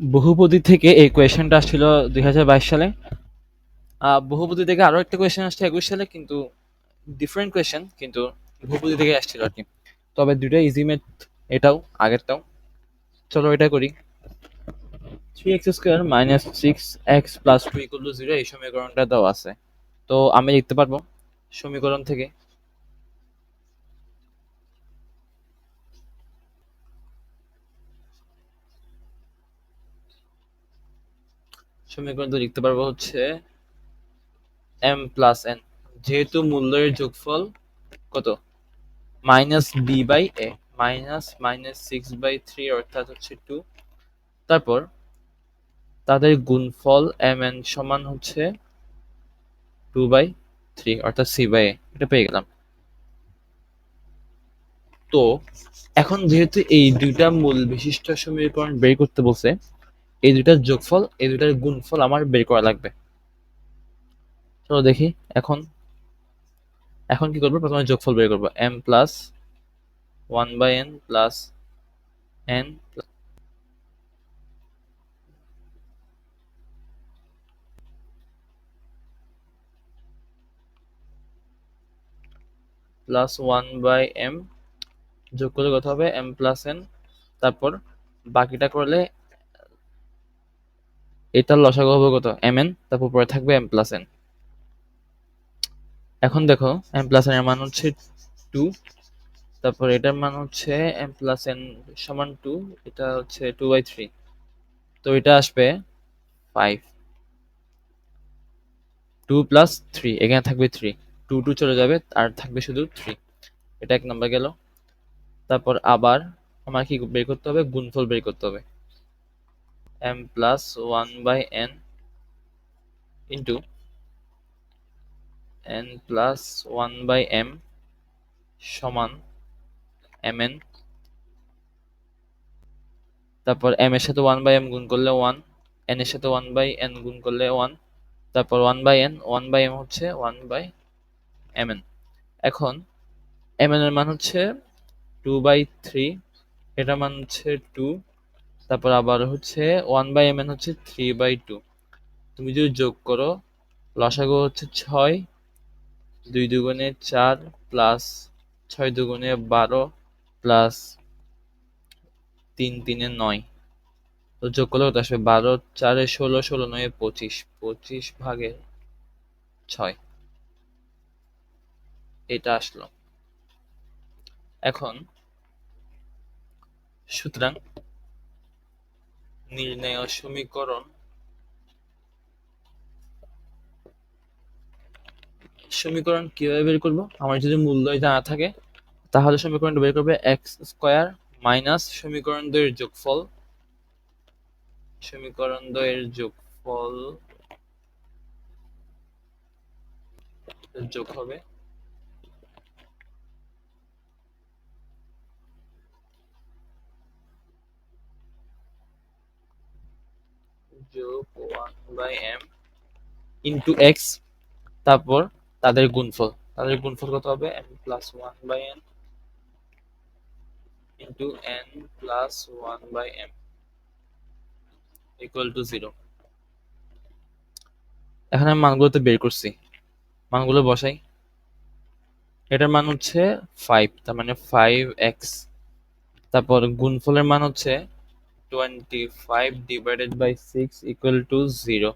বহুপদী থেকে এই কোয়েশনটা আসছিল 2022 সালে। বহুপদী থেকে আরো একটা কোয়েশন আসছে 21 সালে, কিন্তু ডিফারেন্ট কোয়েশন, কিন্তু বহুপদী থেকে আসছিল আর কি। তবে দুইটা ইজি ম্যাথ, এটাও আগেরটাও। চলো এটা করি। 3x² - 6x + 2 = 0 এই সমীকরণটা দেওয়া আছে। তো আমি লিখতে পারবো সমীকরণ থেকে, লিখতে পারবো হচ্ছে m + n, যেহেতু মূল্যের যোগফল কত, -b/a, -6/3 অর্থাৎ হচ্ছে 2। তারপর তাদের গুণফল mn সমান হচ্ছে 2/3 অর্থাৎ c/a, এটা পেয়ে গেলাম। তো এখন যেহেতু এই দুইটা মূল বিশিষ্ট সমীকরণ বের করতে বলছে, এই দুইটার যোগফল, এই দুইটার গুণফল আমার বের করা লাগবে। চলো দেখি। এখন এখন কি করবো, প্রথমে যোগফল বের করবো। m + 1/n + n + 1/m, যোগ করলে কত হবে, m + n। তারপর বাকিটা করলে এটার লসাগু হবে কত, mn, তারপর পরে থাকবে m + n। এখন দেখো m + n এর মান হচ্ছে 2, তারপর এটার মান হচ্ছে m + n সমান 2, এটা হচ্ছে 2/3, তো এটা আসবে 5। 2 + 3, এখানে থাকবে 3, 2 2 চলে যাবে, আর থাকবে শুধু 3। এটা এক নাম্বার গেল। তারপর আবার আমার কি বের করতে হবে, গুণফল বের করতে হবে। m + 1/n into n + 1/m সমান mn। তারপর m এর সাথে 1/m গুণ করলে 1, n এর সাথে 1/n গুণ করলে 1, তারপর 1/n, 1/m হচ্ছে 1/mn। এখন mn এর মান হচ্ছে 2/3, এটার মান হচ্ছে 2, তারপর আবার হচ্ছে 1/mn হচ্ছে 3/2। তুমি যদি যোগ করো, লসাগু হচ্ছে 6, 2 দুগুণে 4 প্লাস 6 দুগুণে 12 প্লাস 3 3-এ 9। তো যোগ করলে কত আসবে, 12 4-এ 16, 16 9-এ 25, 25/6 এটা আসলো। এখন সুতরাং নির্ণয় সমীকরণ কিভাবে বের করব, আমার যদি মূল্য জানা থাকে তাহলে সমীকরণটা বের করবে x² মাইনাস সমীকরণ দ্বয়ের যোগফল, যোগ হবে যোগ 1/m ইন্টু এক্স, তারপর তাদের গুণফল কত হবে, m + 1/n into n + 1/m = 0। এখন আমি মানগুলো তো বের করছি, মানগুলো বসাই। এটার মান হচ্ছে 5, তার মানে 5x। তারপর গুণফলের মান হচ্ছে 25/6 = 0।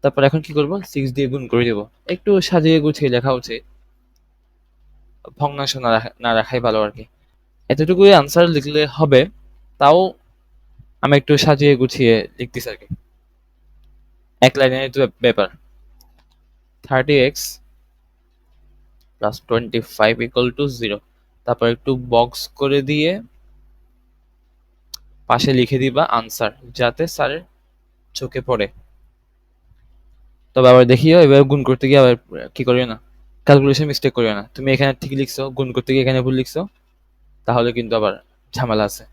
তারপর এখন কি করব, 6 দিয়ে গুণ করে দেব। একটু সাজিয়ে গুছিয়ে লেখা উচিত, ভগ্নাংশ না রাখাই ভালো আর কি। এতটুকুই আনসার লিখলে হবে, তাও আমি একটু সাজিয়ে গুছিয়ে লিখতেছি আর কি, এক লাইনের তো ব্যাপার। 30x + 25 = 0। তারপর একটু বক্স করে দিয়ে পাশে লিখে দিবা আনসার, যাতে স্যারের চোখে পড়ে। তবে আবার দেখিও এবার গুণ করতে গিয়ে আবার কি করিও না, ক্যালকুলেশন মিস্টেক করিও না। তুমি এখানে ঠিক লিখছো, গুণ করতে গিয়ে এখানে ভুল লিখছো, তাহলে কিন্তু আবার ঝামেলা আছে।